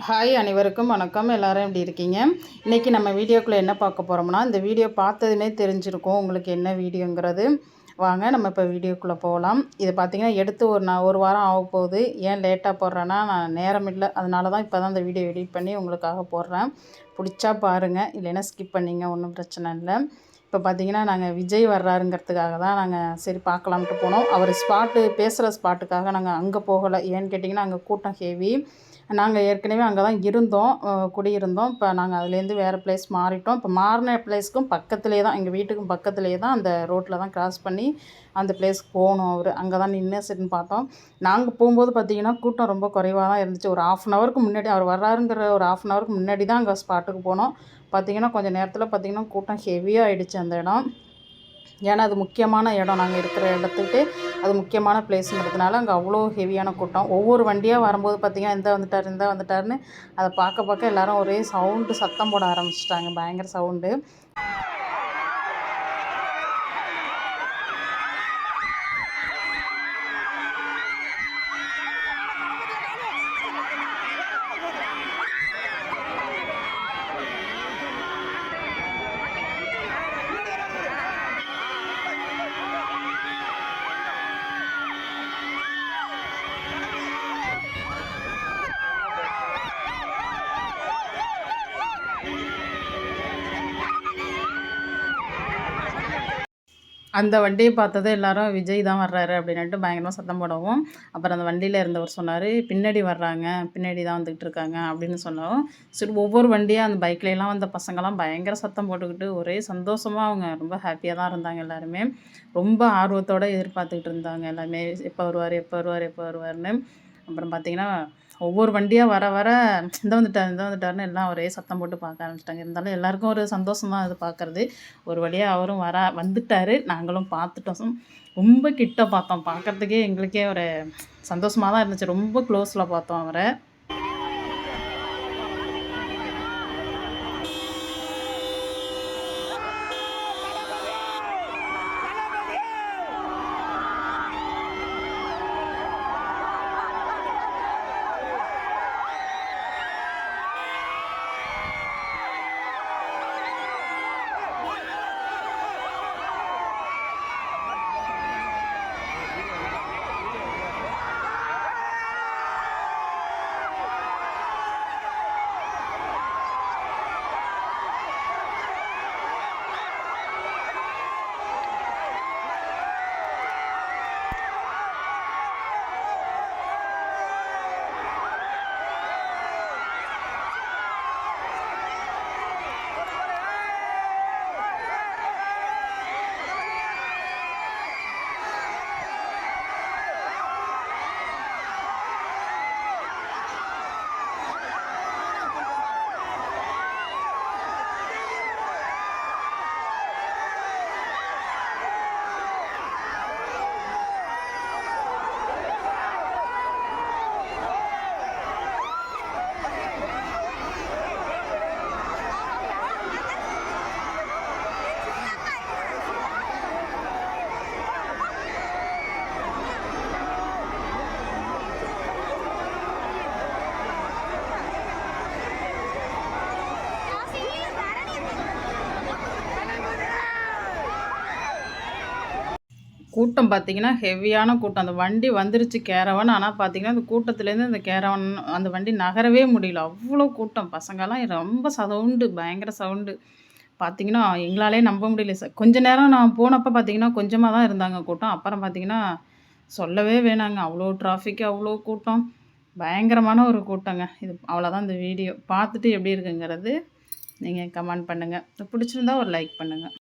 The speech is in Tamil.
ஹாய், அனைவருக்கும் வணக்கம். எல்லாரும் எப்படி இருக்கீங்க? இன்றைக்கி நம்ம வீடியோக்குள்ளே என்ன பார்க்க போகிறோம்னா, இந்த வீடியோ பார்த்ததுமே தெரிஞ்சிருக்கும் உங்களுக்கு என்ன வீடியோங்கிறது. வாங்க நம்ம இப்போ வீடியோக்குள்ளே போகலாம். இது பார்த்திங்கன்னா எடுத்து ஒரு வாரம் ஆக போகுது. ஏன் லேட்டாக போடுறேன்னா, நான் நேரம் இல்லை, அதனால தான் இப்போ தான் இந்த வீடியோ எடிட் பண்ணி உங்களுக்காக போடுறேன். பிடிச்சா பாருங்கள், இல்லைன்னா ஸ்கிப் பண்ணிங்க, ஒன்றும் பிரச்சனை இல்லை. இப்போ பார்த்திங்கன்னா நாங்கள் விஜய் வர்றாருங்கிறதுக்காக தான் நாங்கள் சரி பார்க்கலான்ட்டு போனோம். அவர் பேசுகிற ஸ்பாட்டுக்காக நாங்கள் அங்கே போகலை. ஏன்னு கேட்டிங்கன்னா அங்கே கூட்டம் ஹெவி. நாங்கள் ஏற்கனவே அங்கே தான் இருந்தோம், குடியிருந்தோம். இப்போ நாங்கள் அதுலேருந்து வேறு பிளேஸ் மாறிட்டோம். இப்போ மாறின பிளேஸ்க்கும் பக்கத்துலேயே தான், எங்கள் வீட்டுக்கும் பக்கத்துலேயே தான், அந்த ரோட்டில் தான் கிராஸ் பண்ணி அந்த பிளேஸ்க்கு போகணும். அங்கே தான் நின்று சரின்னு பார்த்தோம். நாங்கள் போகும்போது பார்த்திங்கன்னா கூட்டம் ரொம்ப குறைவாக தான் இருந்துச்சு. ஒரு 1/2 அன் ஹவருக்கு முன்னாடி, அவர் வர்றாருங்கிற ஒரு 1/2 அன் ஹவருக்கு முன்னாடி தான் அங்கே ஸ்பாட்டுக்கு போனோம். பார்த்திங்கன்னா கொஞ்சம் நேரத்தில் பார்த்திங்கன்னா கூட்டம் ஹெவியாக ஆகிடுச்சு அந்த இடம். ஏன்னா அது முக்கியமான இடம், நாங்கள் இருக்கிற இடத்துக்கிட்டே அது முக்கியமான பிளேஸுங்கிறதுனால அங்கே அவ்வளோ ஹெவியான கூட்டம். ஒவ்வொரு வண்டியாக வரும்போது பார்த்திங்கன்னா இந்த வந்துட்டாருன்னு அதை பார்க்க எல்லோரும் ஒரே சத்தம் போட ஆரம்பிச்சிட்டாங்க. பயங்கர சவுண்டு. அந்த வண்டியை பார்த்ததும் எல்லோரும் விஜய் தான் வர்றாரு அப்படின்ட்டு பயங்கரமாக சத்தம் போடவும், அப்புறம் அந்த வண்டியில் இருந்தவர் சொன்னார், பின்னாடி வர்றாங்க, பின்னாடி தான் வந்துக்கிட்டு இருக்காங்க அப்படின்னு சொன்னோம். சரி, ஒவ்வொரு வண்டியாக அந்த பைக்லலாம் வந்த பசங்கள்லாம் பயங்கர சத்தம் போட்டுக்கிட்டு ஒரே சந்தோஷமாக அவங்க ரொம்ப ஹாப்பியாக தான் இருந்தாங்க. எல்லாருமே ரொம்ப ஆர்வத்தோடு எதிர்பார்த்துக்கிட்டு இருந்தாங்க எல்லாருமே, எப்போ வருவார் எப்போ வருவார் எப்போ வருவார்னு. அப்புறம் பார்த்திங்கன்னா ஒவ்வொரு வண்டியாக வர இந்த வந்துட்டாருன்னு எல்லாம் ஒரே சத்தம் போட்டு பார்க்க ஆரம்பிச்சிட்டாங்க. இருந்தாலும் எல்லாருக்கும் ஒரு சந்தோஷம் தான் அது பார்க்குறது. ஒரு வழியாக அவரும் வந்துட்டார், நாங்களும் பார்த்துட்டோம். ரொம்ப கிட்ட பார்த்தோம், பார்க்குறதுக்கே எங்களுக்கே ஒரு சந்தோஷமாக தான் இருந்துச்சு. ரொம்ப க்ளோஸில் பார்த்தோம் அவரை. கூட்டம் பார்த்திங்கன்னா ஹெவியான கூட்டம். அந்த வண்டி வந்துருச்சு கேரவன். ஆனால் பார்த்திங்கன்னா அந்த கூட்டத்துலேருந்து அந்த கேரவன் அந்த வண்டி நகரவே முடியல. அவ்வளோ கூட்டம். பசங்கள்லாம் ரொம்ப பயங்கர சவுண்டு. பார்த்திங்கன்னா எங்களாலே நம்ப முடியல. கொஞ்ச நேரம் நான் போனப்போ பார்த்திங்கன்னா கொஞ்சமாக தான் இருந்தாங்க கூட்டம். அப்புறம் பார்த்திங்கன்னா சொல்லவே வேணாங்க, அவ்வளோ டிராஃபிக்கு, அவ்வளோ கூட்டம், பயங்கரமான ஒரு கூட்டங்க. இது அவ்வளோதான் இந்த வீடியோ. பார்த்துட்டு எப்படி இருக்குங்கிறது நீங்கள் கமெண்ட் பண்ணுங்கள். பிடிச்சிருந்தா ஒரு லைக் பண்ணுங்கள்.